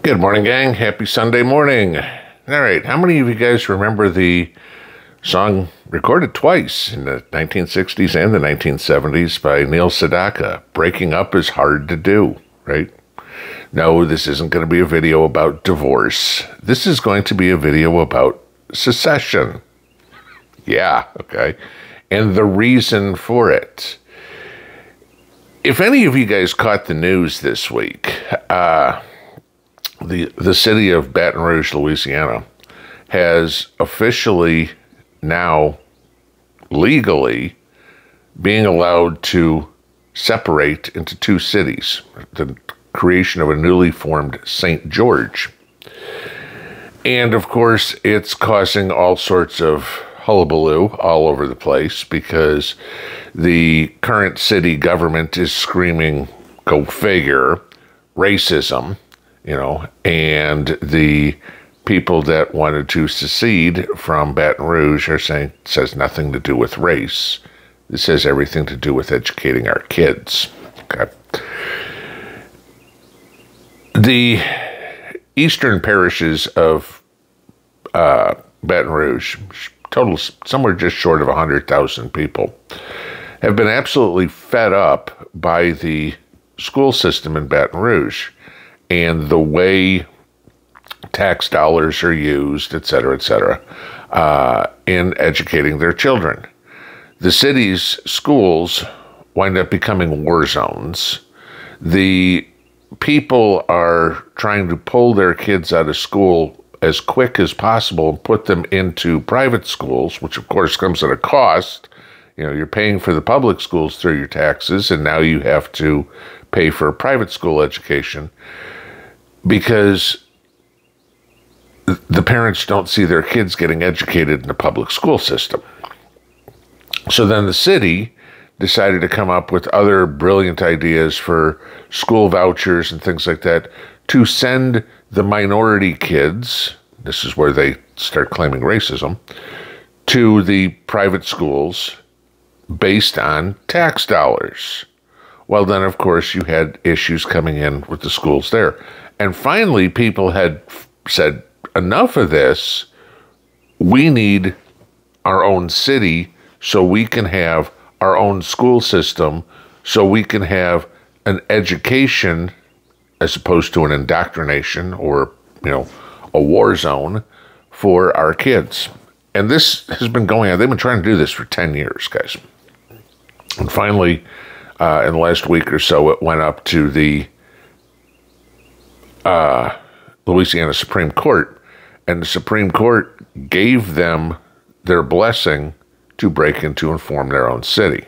Good morning, gang. Happy Sunday morning. All right, how many of you guys remember the song recorded twice in the 1960s and the 1970s by Neil Sedaka, Breaking Up is Hard to Do, right? No, this isn't going to be a video about divorce. This is going to be a video about secession. Yeah, okay. And the reason for it. If any of you guys caught the news this week, the city of Baton Rouge, Louisiana, has officially now legally being allowed to separate into two cities, the creation of a newly formed St. George. And of course, it's causing all sorts of hullabaloo all over the place because the current city government is screaming, go figure, racism, and the people that wanted to secede from Baton Rouge are saying it has nothing to do with race. This has everything to do with educating our kids. Okay. The eastern parishes of Baton Rouge, total somewhere just short of 100,000 people, have been absolutely fed up by the school system in Baton Rouge and the way tax dollars are used, et cetera, in educating their children. The city's schools wind up becoming war zones. The people are trying to pull their kids out of school as quick as possible and put them into private schools, which of course comes at a cost. You're paying for the public schools through your taxes, and now you have to pay for a private school education because the parents don't see their kids getting educated in the public school system. So then the city decided to come up with other brilliant ideas for school vouchers and things like that to send the minority kids, this is where they start claiming racism, to the private schools based on tax dollars. Well, then, of course, you had issues coming in with the schools there. And finally, people had said, enough of this. We need our own city so we can have our own school system, so we can have an education as opposed to an indoctrination or, a war zone for our kids. And this has been going on. They've been trying to do this for 10 years, guys. And finally, in the last week or so, it went up to the Louisiana Supreme Court, and the Supreme Court gave them their blessing to break into and form their own city.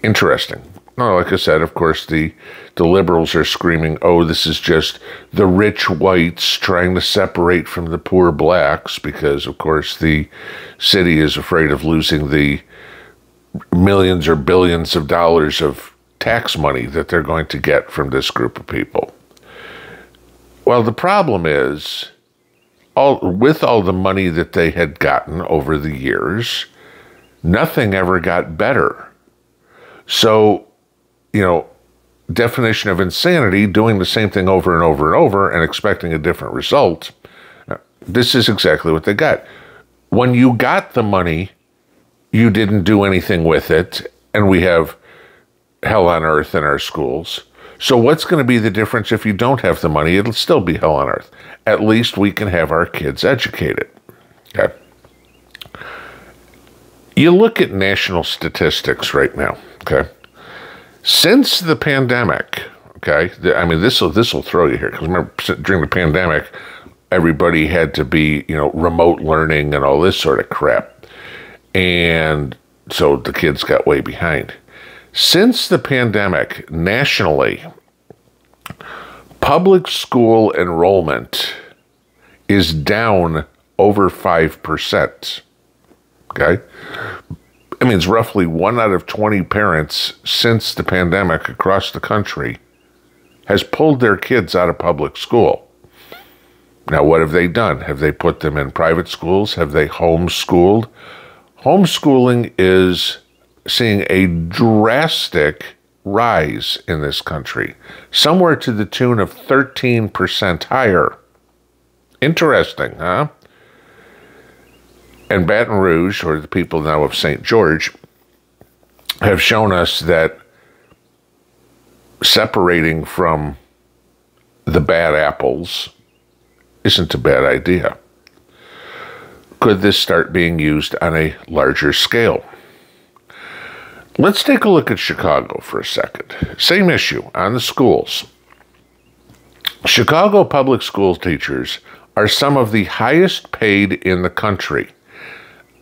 Interesting. No, like I said, of course, the liberals are screaming, oh, this is just the rich whites trying to separate from the poor blacks because, of course, the city is afraid of losing the millions or billions of dollars of tax money that they're going to get from this group of people. Well, the problem is, with all the money that they had gotten over the years, nothing ever got better. So, definition of insanity, doing the same thing over and over and over and expecting a different result, this is exactly what they got. When you got the money, you didn't do anything with it, and we have hell on earth in our schools. So what's going to be the difference if you don't have the money? It'll still be hell on earth. At least we can have our kids educated. Okay. You look at national statistics right now, okay? Since the pandemic, okay, this will throw you here, because remember, during the pandemic, everybody had to be, remote learning and all this sort of crap. And so the kids got way behind. Since the pandemic, nationally, public school enrollment is down over 5%. Okay? It means roughly 1 out of 20 parents since the pandemic across the country has pulled their kids out of public school. Now, what have they done? Have they put them in private schools? Have they homeschooled? Homeschooling is seeing a drastic rise in this country, somewhere to the tune of 13% higher. Interesting, huh? And Baton Rouge, or the people now of St. George, have shown us that separating from the bad apples isn't a bad idea. Could this start being used on a larger scale? Let's take a look at Chicago for a second. Same issue on the schools. Chicago public school teachers are some of the highest paid in the country.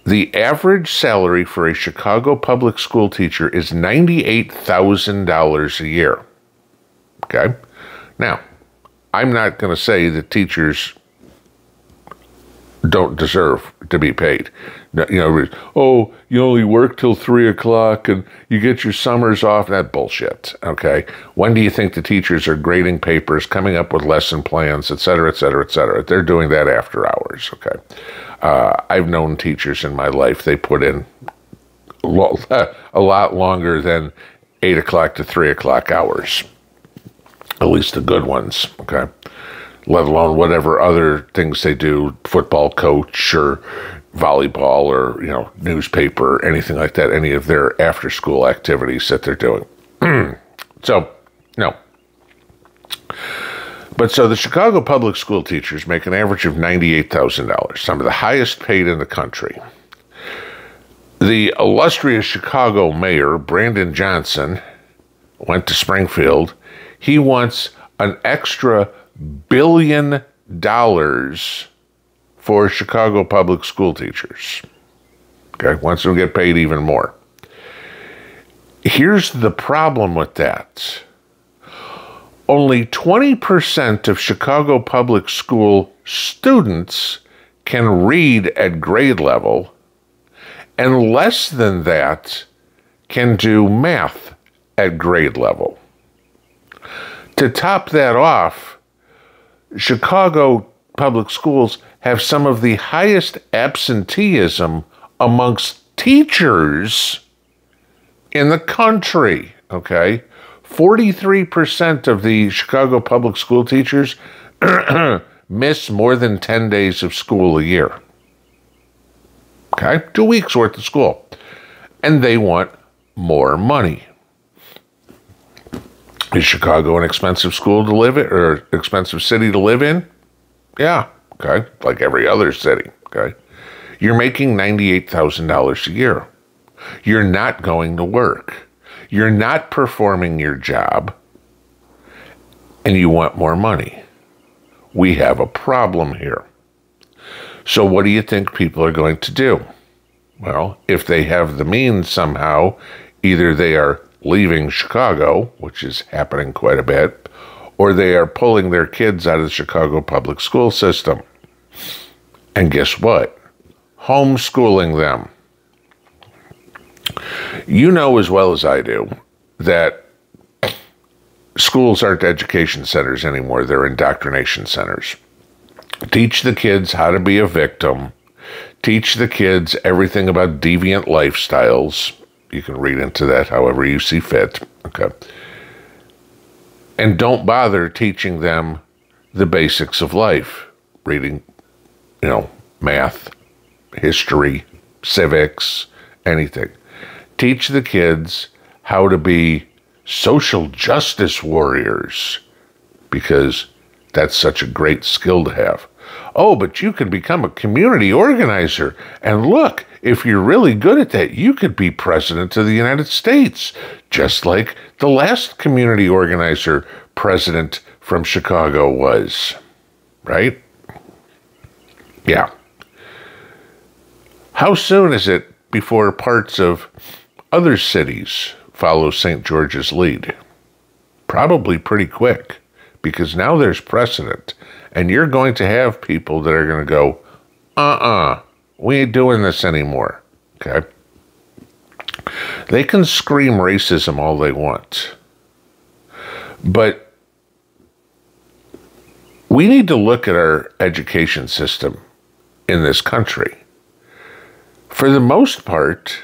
The average salary for a Chicago public school teacher is $98,000 a year. Okay? Now, I'm not going to say that teachers don't deserve to be paid. Oh, you only work till 3 o'clock and you get your summers off. That bullshit, okay? When do you think the teachers are grading papers, coming up with lesson plans, et cetera, et cetera, et cetera? They're doing that after hours, okay? I've known teachers in my life, they put in a lot longer than 8 o'clock to 3 o'clock hours. At least the good ones, okay? Let alone whatever other things they do, football coach or volleyball or, newspaper, anything like that, any of their after-school activities that they're doing. So, no. But so the Chicago public school teachers make an average of $98,000, some of the highest paid in the country. The illustrious Chicago mayor, Brandon Johnson, went to Springfield. He wants an extra $1 billion for Chicago public school teachers. Okay, wants them to get paid even more. Here's the problem with that. Only 20% of Chicago public school students can read at grade level, and less than that can do math at grade level. To top that off, Chicago public schools have some of the highest absenteeism amongst teachers in the country, okay? 43% of the Chicago public school teachers miss more than 10 days of school a year. Okay? 2 weeks worth of school. And they want more money. Is Chicago an expensive school to live in, or expensive city to live in? Yeah, okay, like every other city, okay? You're making $98,000 a year. You're not going to work. You're not performing your job, and you want more money. We have a problem here. So what do you think people are going to do? Well, if they have the means somehow, either they are leaving Chicago, which is happening quite a bit, or they are pulling their kids out of the Chicago public school system. And guess what? Homeschooling them. You know as well as I do that schools aren't education centers anymore. They're indoctrination centers. Teach the kids how to be a victim. Teach the kids everything about deviant lifestyles. You can read into that however you see fit, okay? And don't bother teaching them the basics of life. Reading, math, history, civics, anything. Teach the kids how to be social justice warriors, because that's such a great skill to have. Oh, but you can become a community organizer. And look, if you're really good at that, you could be president of the United States, just like the last community organizer president from Chicago was, right? Yeah. How soon is it before parts of other cities follow St. George's lead? Probably pretty quick, because now there's precedent. And you're going to have people that are going to go, we ain't doing this anymore, okay? They can scream racism all they want. But we need to look at our education system in this country. For the most part,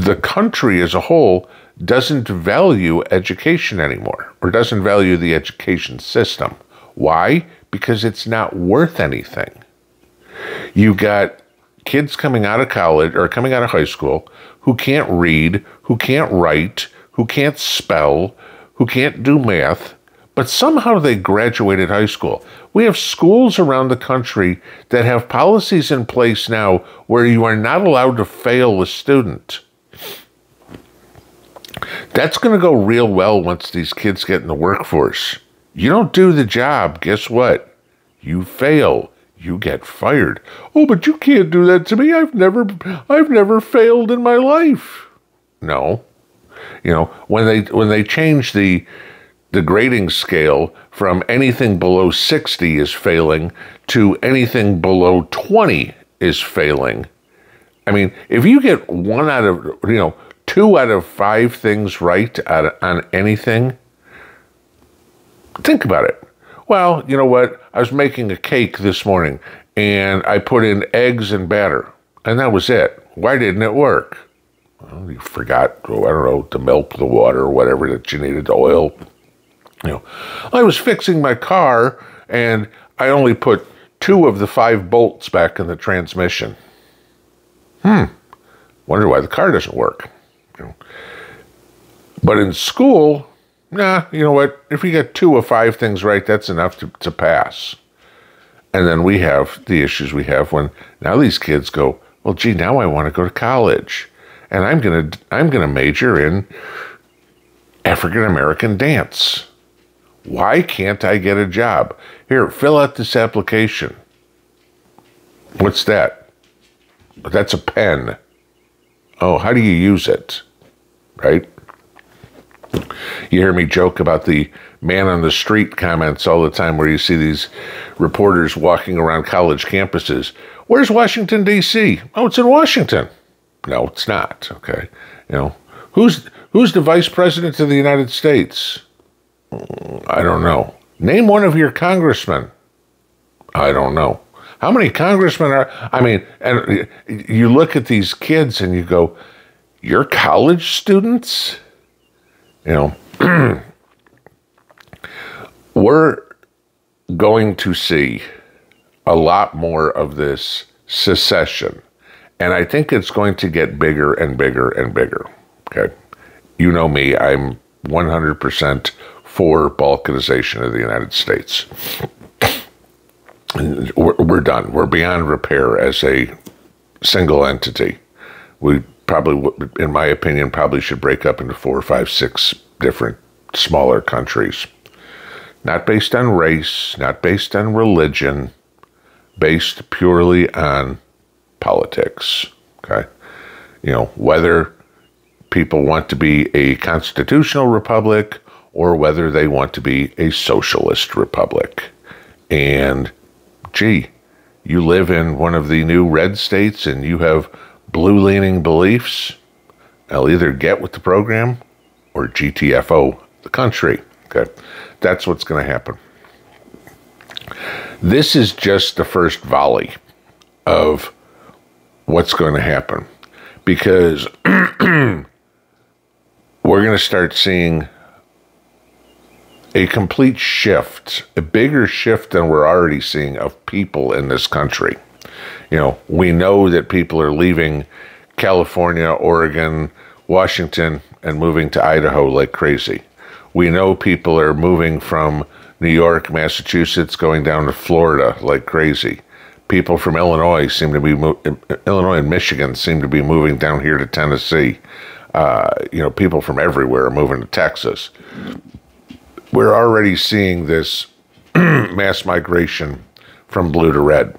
the country as a whole doesn't value education anymore, or doesn't value the education system. Why? Because it's not worth anything. You got kids coming out of college or coming out of high school who can't read, who can't write, who can't spell, who can't do math, but somehow they graduated high school. We have schools around the country that have policies in place now where you are not allowed to fail a student. That's going to go real well once these kids get in the workforce. You don't do the job, guess what? You fail. You get fired. Oh, but you can't do that to me. I've never failed in my life. No. You know, when they change the grading scale from anything below 60 is failing to anything below 20 is failing. I mean, if you get 2 out of 5 things right on anything, think about it. Well, you know what? I was making a cake this morning, and I put in eggs and batter, and that was it. Why didn't it work? Well, you forgot, I don't know, to milk the water or whatever that you needed, oil. You know, I was fixing my car, and I only put 2 of the 5 bolts back in the transmission. Wonder why the car doesn't work. You know. But in school, nah, you know what? If you get 2 of 5 things right, that's enough to pass. And then we have the issues we have when now these kids go, well, gee, now I want to go to college, and I'm gonna major in African American dance. Why can't I get a job? Here, fill out this application. What's that? That's a pen. Oh, how do you use it? Right? You hear me joke about the man on the street comments all the time where you see these reporters walking around college campuses. Where's Washington, D.C.? Oh, it's in Washington. No, it's not. Okay. You know, who's the vice president of the United States? I don't know. Name one of your congressmen. I don't know. How many congressmen are, I mean, and you look at these kids and you go, you're college students? You know, we're going to see a lot more of this secession. And I think it's going to get bigger and bigger and bigger. Okay. You know me, I'm 100% for Balkanization of the United States. And we're done. We're beyond repair as a single entity. We probably, in my opinion, probably should break up into 4, 5, 6 different smaller countries. Not based on race, not based on religion, based purely on politics. Okay? You know, whether people want to be a constitutional republic or whether they want to be a socialist republic. And gee, you live in one of the new red states and you have blue-leaning beliefs, I'll either get with the program or GTFO the country. Okay, that's what's going to happen. This is just the first volley of what's going to happen, because we're going to start seeing a complete shift, a bigger shift than we're already seeing of people in this country. You know, we know that people are leaving California, Oregon, Washington, and moving to Idaho like crazy. We know people are moving from New York, Massachusetts, going down to Florida like crazy. People from Illinois Illinois and Michigan seem to be moving down here to Tennessee. You know, people from everywhere are moving to Texas. We're already seeing this mass migration from blue to red.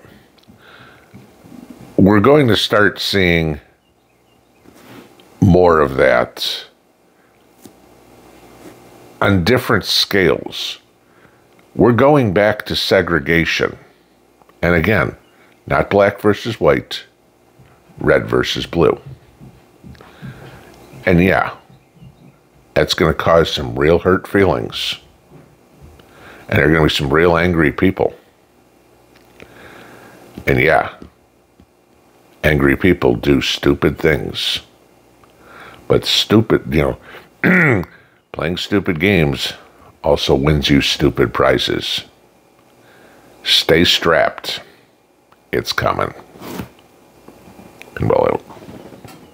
We're going to start seeing more of that on different scales. We're going back to segregation. And again, not black versus white, red versus blue. And yeah, that's going to cause some real hurt feelings. And there are going to be some real angry people. And yeah, angry people do stupid things. But stupid, playing stupid games also wins you stupid prizes. Stay strapped. It's coming. Pinball